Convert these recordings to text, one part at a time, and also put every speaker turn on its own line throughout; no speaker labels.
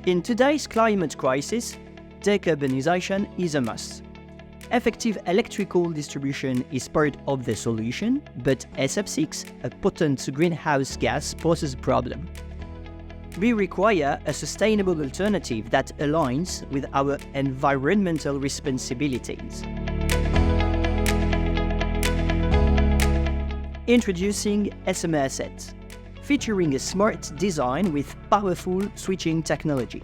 In today's climate crisis, decarbonization is a must. Effective electrical distribution is part of the solution, but SF6, a potent greenhouse gas, poses a problem. We require a sustainable alternative that aligns with our environmental responsibilities. Introducing SM AirSeT, featuring a smart design with powerful switching technology.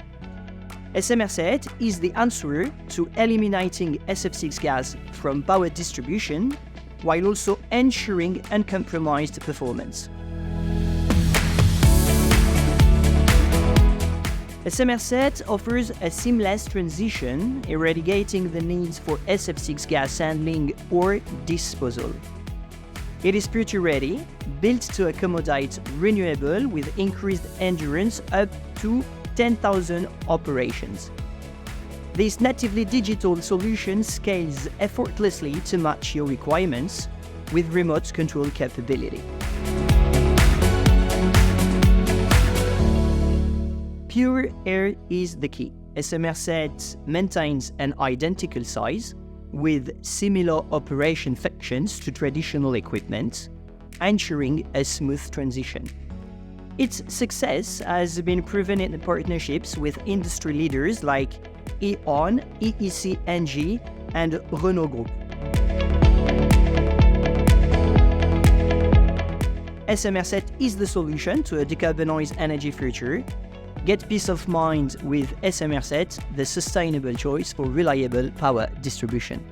SM AirSeT is the answer to eliminating SF6 gas from power distribution while also ensuring uncompromised performance. SM AirSeT offers a seamless transition, eradicating the needs for SF6 gas handling or disposal. It is future-ready, built to accommodate renewable with increased endurance up to 10,000 operations. This natively digital solution scales effortlessly to match your requirements with remote control capability. Pure air is the key. SM AirSeT maintains an identical size with similar operation functions to traditional equipment, ensuring a smooth transition. Its success has been proven in partnerships with industry leaders like E.ON, EEC NG, and Renault Group. SM AirSeT is the solution to a decarbonized energy future. Get peace of mind with SM AirSeT, the sustainable choice for reliable power distribution.